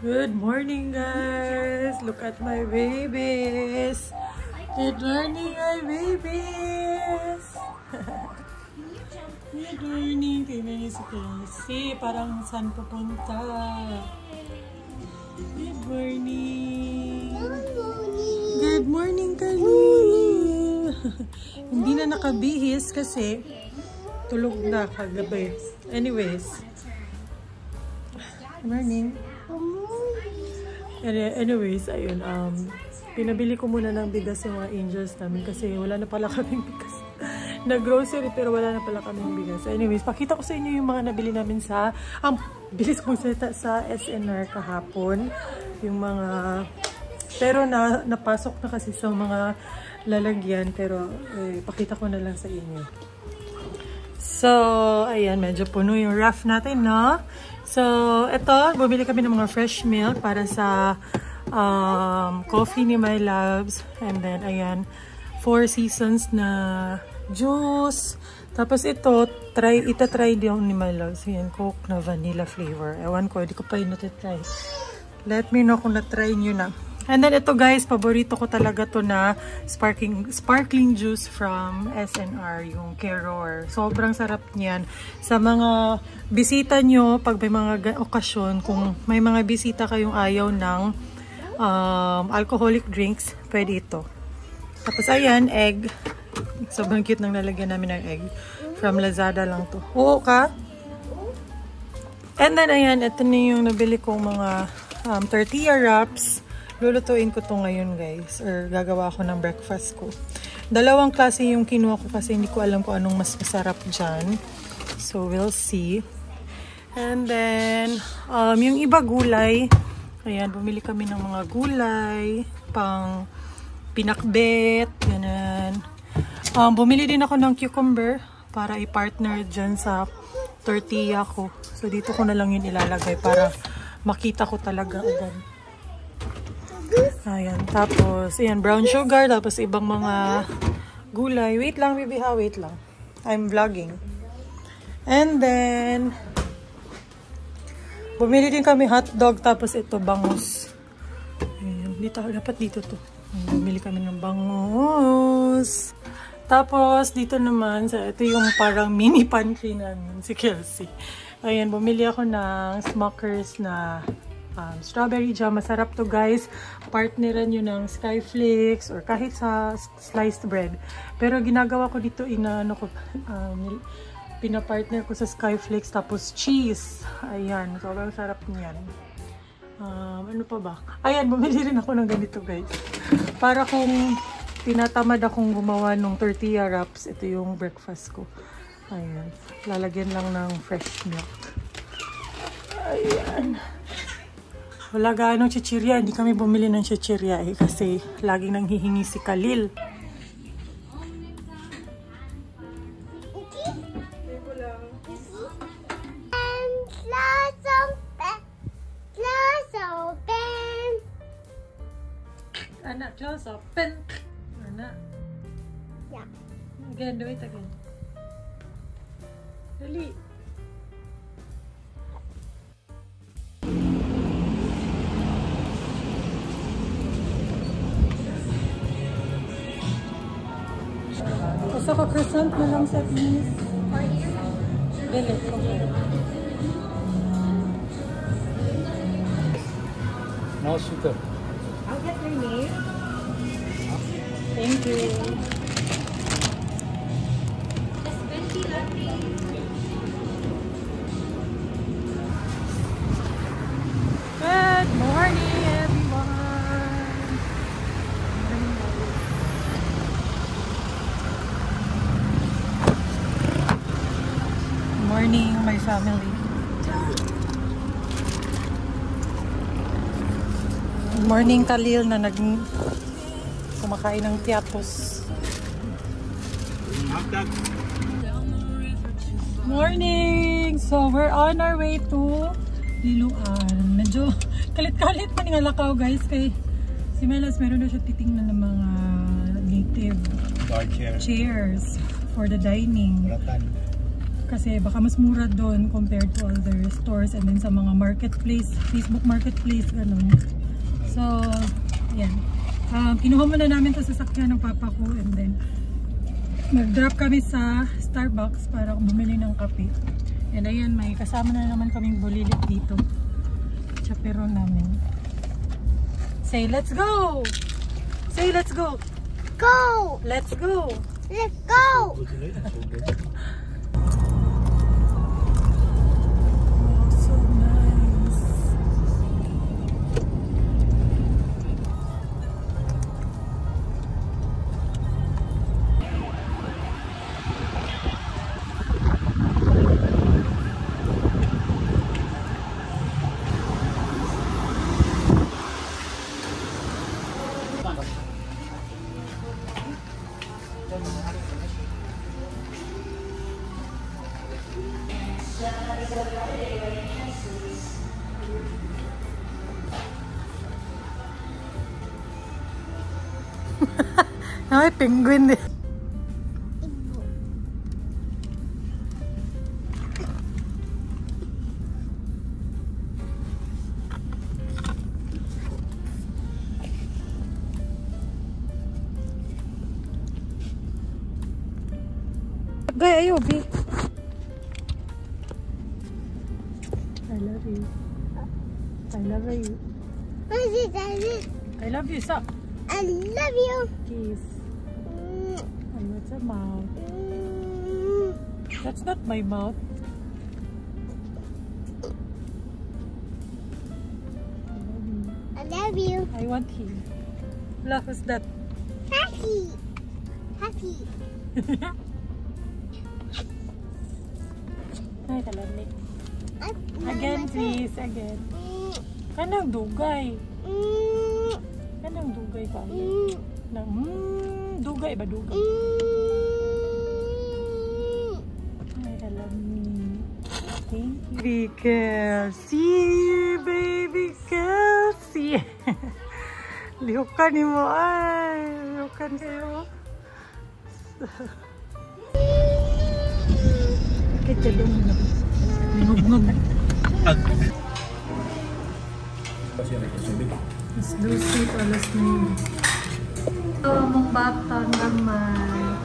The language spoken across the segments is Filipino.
Good morning, guys. Look at my babies. Good morning, my babies. Good morning. Tingnan niyo si Casey. Parang saan pupunta. Good morning. Good morning, Kalil. Hindi na nakabihis kasi tulog na kagabi. Anyways. Good morning. Anyways, ayun, pinabili ko muna ng bigas yung mga angels namin kasi wala na pala kaming bigas. Nag-grocery pero wala na pala kaming bigas. Anyways, pakita ko sa inyo yung mga nabili namin sa, bilis kong salita sa SNR kahapon. Yung mga, pero napasok na kasi sa mga lalagyan, pero pakita ko na lang sa inyo. So, ayan, medyo puno yung ref natin, no? So, ito, bumili kami ng mga fresh milk para sa coffee ni My Loves. And then, ayan, 4 seasons na juice. Tapos ito, itatry din ni My Loves. Ayan, Coke na vanilla flavor. Ewan ko, hindi ko pa yun natitry. Let me know kung na-try nyo na. And then ito guys, paborito ko talaga to na sparkling juice from SNR, yung Keror. Sobrang sarap niyan. Sa mga bisita nyo, pag may mga okasyon, kung may mga bisita kayong ayaw ng alcoholic drinks, pwede ito. Tapos ayan, egg. Sobrang cute nang nalagyan namin ng egg. From Lazada lang to. Oo ka? And then ayan, ito na yung nabili kong mga tortilla wraps. Lulutuin ko to ngayon guys, or gagawa ako ng breakfast ko. Dalawang klase yung kinuha ko kasi hindi ko alam kung anong mas masarap dyan. So we'll see. And then, yung iba gulay. Ayan, bumili kami ng mga gulay, pang pinakbet, ganun. Bumili din ako ng cucumber para i-partner dyan sa tortilla ko. So dito ko na lang yun ilalagay para makita ko talaga agad. Ayan, tapos, ayan, brown sugar, tapos ibang mga gulay. Wait lang, baby ha, wait lang. I'm vlogging. And then, bumili din kami hotdog, tapos ito, bangus. Ayan, dito, dapat dito to. Bumili kami ng bangus. Tapos, dito naman, ito yung parang mini pantry namin, si Kelsey. Ayan, bumili ako ng Smuckers na strawberry jam. Masarap to guys. Partneran nyo ng Skyflakes or kahit sa sliced bread. Pero ginagawa ko dito, pinapartner ko sa Skyflakes tapos cheese. Ayan. Sobrang sarap niyan. Ano pa ba? Ayan, bumili rin ako ng ganito guys. Para kung tinatamad akong gumawa ng tortilla wraps, ito yung breakfast ko. Ayan. Lalagyan lang ng fresh milk. Ayan. Wala gaano chichirya. Hindi kami bumili ng chichirya kasi laging nanghihingi si Kalil. Anak, close open. Anak. Yeah. Again, do it again. Dali. Gusto ko croissant na lang sa please. Bilit ko. No sugar. I'll get your name. Thank you. Just 20 latte. Good morning, everyone. Good morning, my family. Good morning, Kalil, na kumakain ng tiapos. Morning! So, we're on our way to Liloan. Medyo kalit-kalit pa nga lakaw guys kay si Melas meron na siya titingnan ng mga native chairs for the dining. kasi baka mas mura doon compared to other stores and then sa mga marketplace, Facebook marketplace, ganun. So, yan. Kinuha muna namin ito sa sasakyan ng papa ko and then nag-drop kami sa Starbucks para bumili ng kape. And ayan, may kasama na naman kaming bulilit dito. Chaperon namin. Say, let's go! Say, let's go! Go! Let's go! Let's go! So nice. Ay, penguin din. Gay, ayo, B. I love you. I love you. I love you, stop. I love you. Kiss. Ay, what's a mouth? That's not my mouth. I love you. I want him. Look, what's that? Happy. Happy. Ay, kalamig. Again, please. Again. Kanang dugay. Kanang dugay ba? Dugay ba? Dugay. Ay, kalamig. Thank you. Baby Kelsey. Baby Kelsey. Lihukan ni mo. Ay, lihukan kayo. Kita dong na. Ngub-ngub. Miss Lucy, alas na yun. Ito mong bata naman.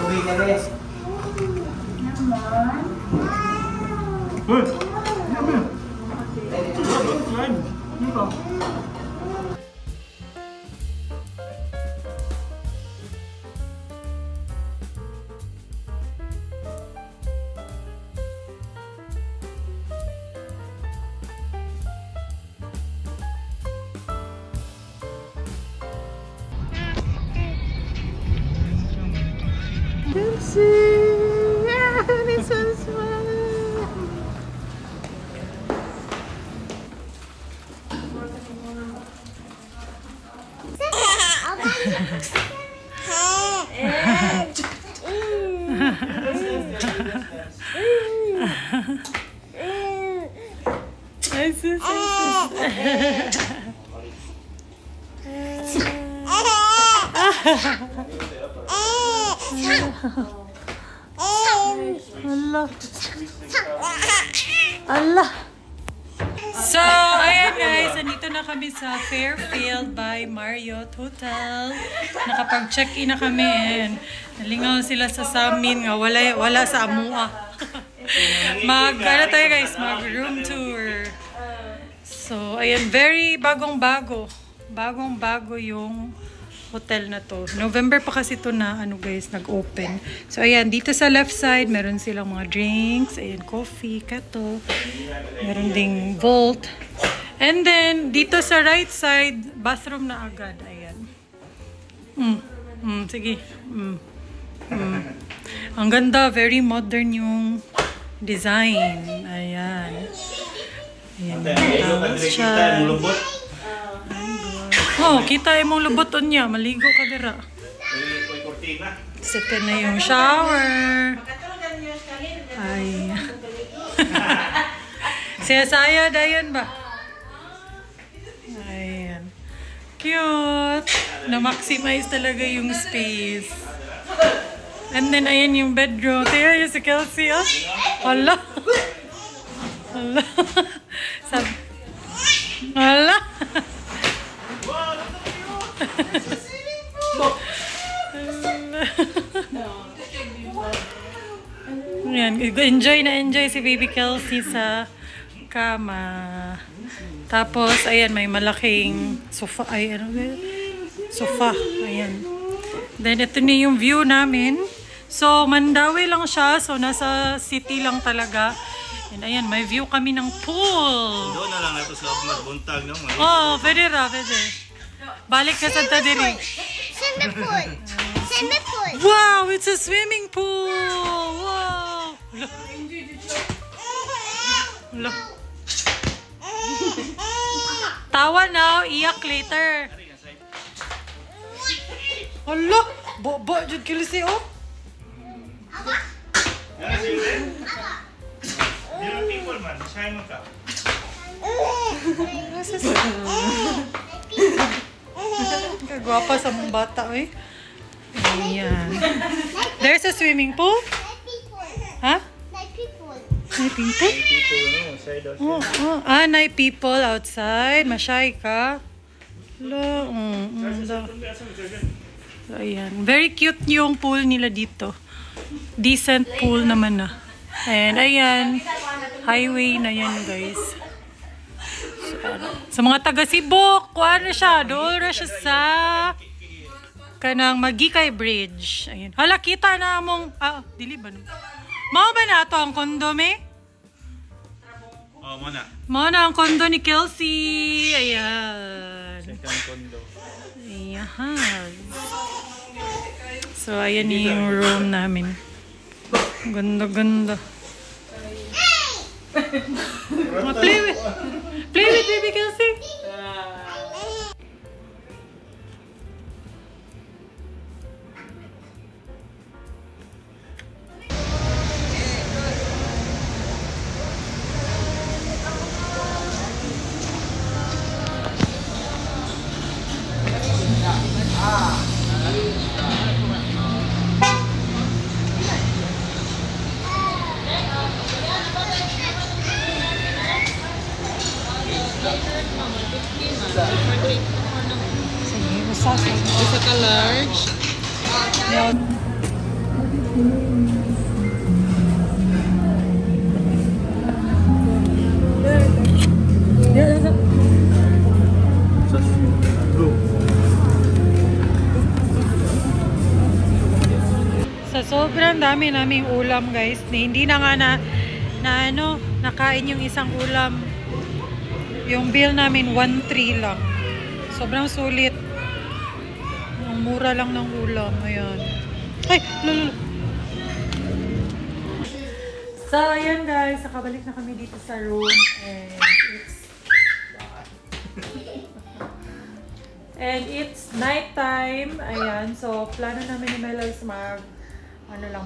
Uwi ka rin. Naman. Uy! Naman! Slime! Hindi ka? This is fun. Allah. Allah. So, ayan guys, nandito na kami sa Fairfield by Marriott Hotel. Nakapag-check-in na kami and nalingaw sila sa amin nga wala sa amua. Ano tayo guys, mag-room tour. So, ayan, very bagong-bago. Bagong-bago yung hotel na to. November pa kasi to na, guys, nag-open. So, ayan, dito sa left side, meron silang mga drinks. Ayan, coffee, kato. Meron ding vault. And then, dito sa right side, bathroom na agad. Ayan. Sige. Ang ganda, very modern yung design. Ayan. Ayan, towels siya. Oh, kita imong lubuton niya. Maligo ka dira. Set na yung shower. Ay. Saya dayon ba? Ayan. Cute. Na-maximize talaga yung space. And then, ayan yung bedroom. Tingnan yung si Kelsey, oh. Hala. Hala. Sabi. Hala. Yan. Enjoy na enjoy si baby Kelsey sa kama. Tapos, ayan, may malaking sofa. Ay, ano ba? Sofa. Ayan. Then, ito na yung view namin. So, Mandawi lang siya. So, nasa city lang talaga. And ayan, may view kami ng pool. Doon na lang ito sa magbuntag, no? Oh, pwede ra, pwede. Balik na sa Tadiri. Swimming pool. Swimming pool. Wow, it's a swimming pool. Wow. Look. Tawa now, iyak later. Hala, bobo jud Kelsey, oh. People man, shy mo ka. Kagwapa sa mong bata, eh. Ayan. There's a swimming pool? Ha? Like people. May people? People, no? Side outside. Ah, may people outside. Masyay ka. Lo, So, ayan. Very cute yung pool nila dito. Decent pool naman na. And ayan. Highway na yan, guys. So, sa mga taga Cebu, kuha na siya. Doon na siya sa kanang Magikay Bridge. Ayan. Hala, kita na mong... Ah, dili ba? Mao ba na ito ang kondo, me? Oh, muna. Mao na ang kondo ni Kelsey. Ayan. Second condo. Ayan. So, ayan yung room namin. Ganda-ganda. Play with baby Kelsey. Sige, basta isa ka large. Yan. Sa sobrang dami naming ulam, guys, hindi na nga nakain yung isang ulam. Yung bill namin 1.3 lang. Sobrang sulit. Ang mura lang ng ulam. Ayan. Ay! Lalo! So, ayan guys. Nakabalik na kami dito sa room. And it's night time. Ayan. So, plano namin ni Melos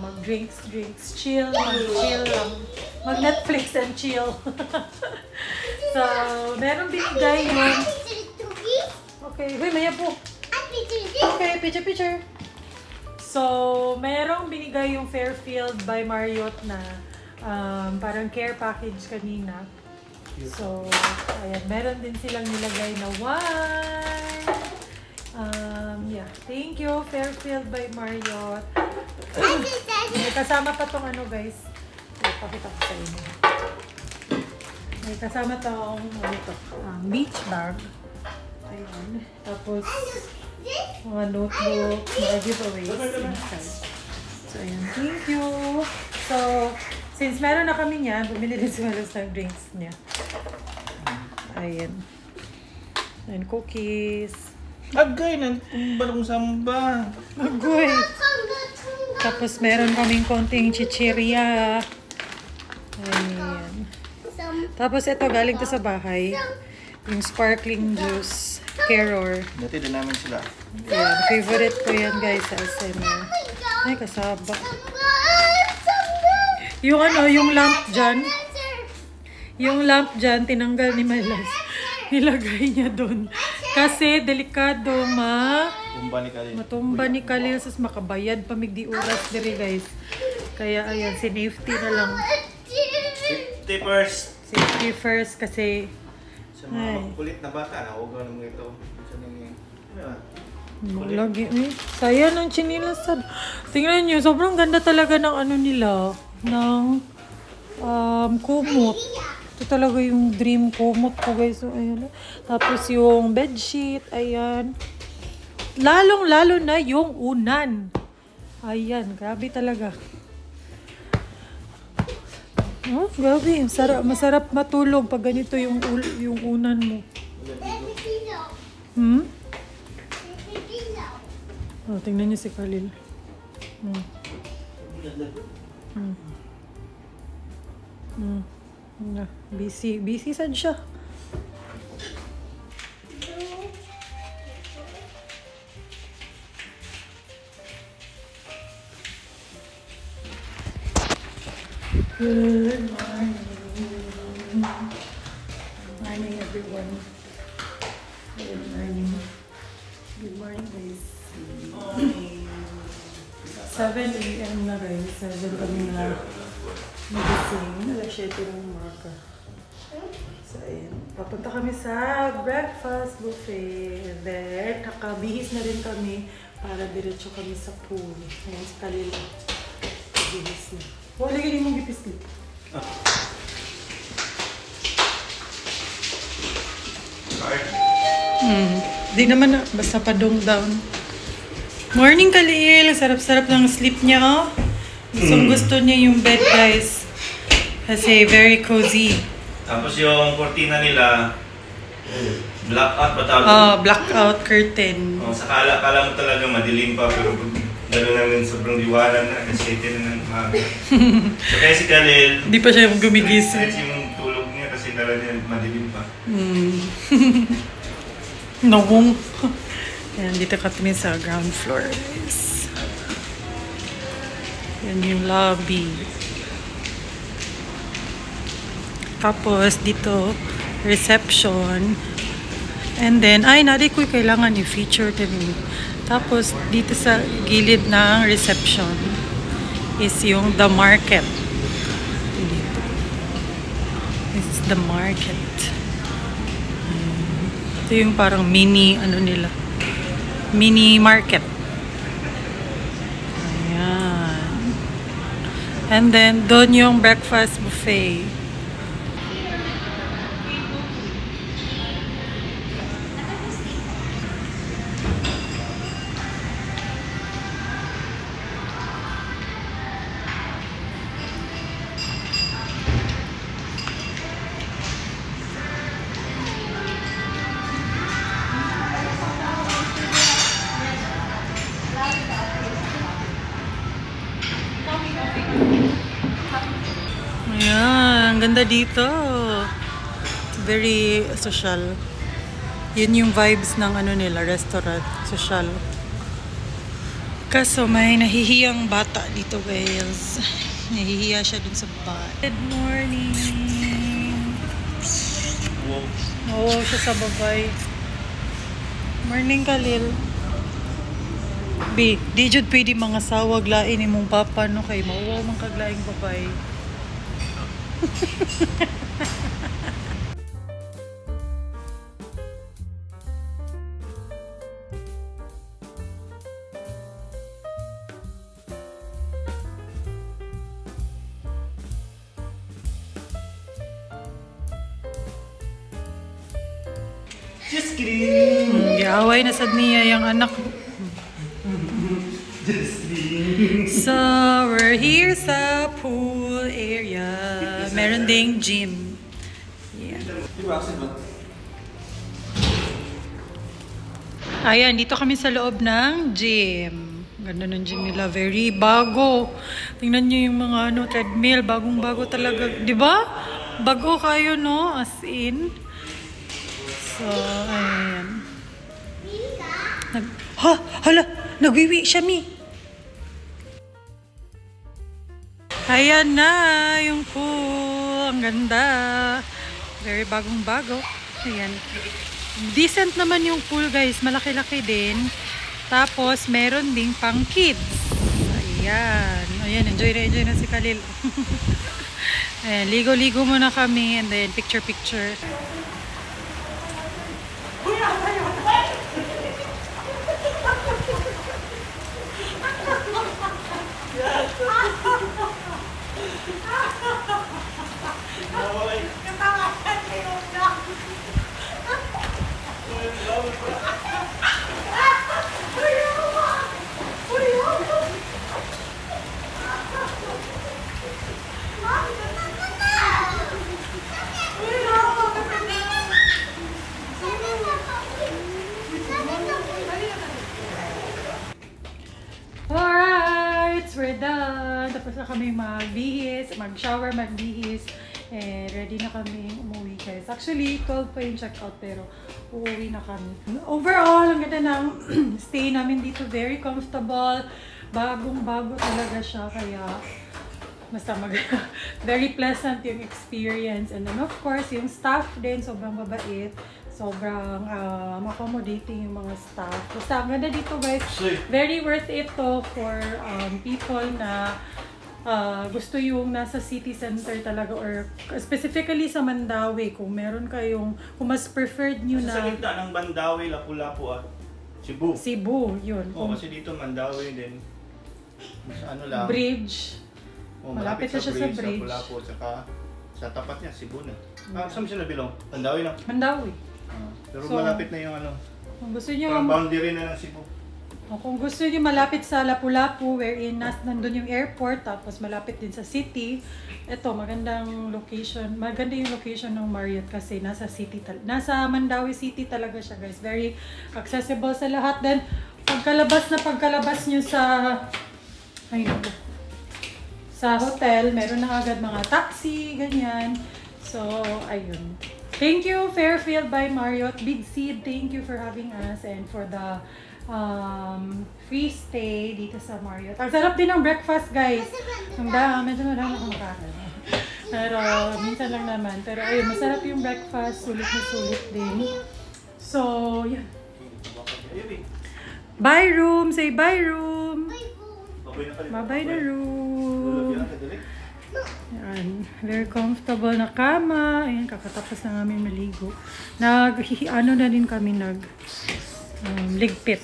mag-drinks, chill lang. Mag-Netflix and chill. So, merong binigay yung... Okay, wait, maya po. Okay, picture. So, merong binigay yung Fairfield by Marriott na parang care package kanina. So, ayan, meron din silang nilagay na wine. Yeah, thank you, Fairfield by Marriott. May kasama pa tong ano, guys. Pakita ko sa inyo. May kasama tong beach bag. Ayan. Tapos, mga notebook, mga giveaways inside. So, ayan. Thank you. So, since meron na kami niyan, bumili din si Melos ng drinks niya. Ayan. And cookies. Agay, balong samba. Agoy. Tapos meron kaming konting chichirya. Ayan. Tapos ito, galing to sa bahay. Yung sparkling juice. Keror. Dati din namin sila. Ayan. Favorite ko yan, guys, sa SMR. Ay, kasaba. Yung ano, yung lamp dyan. Yung lamp dyan, tinanggal ni Melos. nilagay niya doon. Kasi delikado Tumba ni Kalil. matumba ni Kalil sus makabayad pamigdi oras diri guys. Kaya ayan, safety na lang. Safety first. Safety first kasi Sa mga makulit na bata, nahugaw naman ito. Sa lagi sayang ng chinilas. Tingnan niyo, sobrang ganda talaga ng ano nila, ng kumot. Ito talaga yung dream kumot ko guys. So, ayan. Tapos yung bedsheet, ayan. Lalong-lalo na yung unan. Ayan, grabe talaga. Oh, grabe. Masarap matulog pag ganito yung unan mo. Hmm? Oh, tingnan niyo si Kalil. Busy sad siya. Good morning. Good morning, everyone. Good morning. Good morning, guys. 7 a.m. na guys. 7 kami na nagising. Alas 7 ng umaga. So, ayan. Papunta kami sa breakfast buffet. And then, nakabihis na rin kami para diretso kami sa pool. Ayan, sa Kalila. Bihis na. Wala ganyan mong gipis dito. Di naman na. Basta padong down. Morning, Kalil. Sarap-sarap ng sleep niya, oh. Gusto niya yung bed, guys. Kasi very cozy. Tapos yung cortina nila, blackout ba tawag? Blackout curtain. Sa kala mo talaga madilim pa, pero gano'n namin sobrang liwanag na kasi ito na ng umaga. So kaya si Kalil, Hindi pa siya gumigising. kahit yung tulog niya kasi talaga madilim pa. Nawong. Ayan, dito kami sa ground floor, guys. Yan yung lobby. Tapos, dito, reception. And then, nari ko kailangan i-feature din. Tapos, dito sa gilid ng reception is yung the market. Dito. This is the market. Ito yung parang mini, nila. Mini market. Ayan. And then, doon yung breakfast buffet. Ayan, ang ganda dito. Very social. Yun yung vibes ng nila, restaurant. Social. Kaso may nahihiyang bata dito, guys. Nahihiya siya dun sa bata. Good morning. Oo, siya sa babay. Morning, Kalil. Di jud pwede mga sawag lain ni mong papa no kay mauwaw man kaglaing babay. Just kidding! Giaway na sad niya yung anak. Just kidding! So, we're here sa pool area. Meron ding gym. Yeah. Ayan, dito kami sa loob ng gym. Ganda ng gym nila. Very bago. Tingnan nyo yung mga treadmill. Bagong-bago talaga. Diba? Bago kayo, no? As in. So, ayan. Hala! Nagwiwi siya, Mi. Ayan na yung pool. Ang ganda. Very bagong-bago. Ayan. Decent naman yung pool guys. Malaki-laki din. Tapos, meron ding pang kids. Ayan. Ayan, enjoy na si Khalil. Ayan, ligo-ligo muna kami and then picture-picture. Alright, we're done. Tapos na kami magbihis, mag-shower, magbihis. And ready na kami umuwi guys. Actually, 12 pa yung check-out pero uuwi na kami. Overall, ang ganda ng stay namin dito. Very comfortable. Bagong-bago talaga siya. Kaya, basta very pleasant yung experience. And then of course, yung staff din, sobrang mabait. Sobrang accommodating yung mga staff. Basta ang ganda dito guys. Very worth it to for people na gusto yung nasa city center talaga or specifically sa Mandawi. Kung meron kayong, kung mas preferred nyo na... Sa gitna ng Mandawi, Lapu-Lapu at Cebu. Cebu, yun. Oo, kasi dito Mandawi din. Sa ano lang. Bridge. Malapit na siya sa bridge. Lapu-Lapu, saka sa tapat niya, Cebu na. Saan siya nabilong? Mandawi na? Mandawi. Pero so, malapit na yung ano. Kung gusto nyo... Parang boundary na ng Cebu. Kung gusto niyo malapit sa Lapu-Lapu wherein nandun yung airport tapos malapit din sa city, ito magandang location. Maganda yung location ng Marriott kasi nasa city nasa Mandawi City talaga siya guys. Very accessible sa lahat. Then pagkalabas niyo sa sa hotel, meron na agad mga taxi, ganyan. So, ayun. Thank you Fairfield by Marriott. Big Seed, thank you for having us and for the free stay dito sa Marriott. Ang sarap din ng breakfast guys. Ang dami, medyo madami akong makakain. Pero minsan lang naman. Pero ayun, masarap yung breakfast. Sulit na sulit din. So, yan. Bye room! Say bye room! Bye-bye na room! Yan. Very comfortable na kama. Ayan, kakatapos na namin maligo. Ano na din kami ligpit.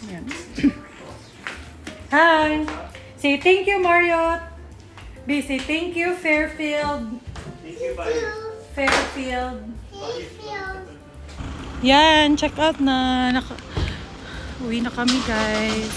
Yan. Hi! Say thank you, Marriott. B, say thank you, Fairfield. Thank you, bye. Fairfield. Yan, check out na. Uwi na kami, guys.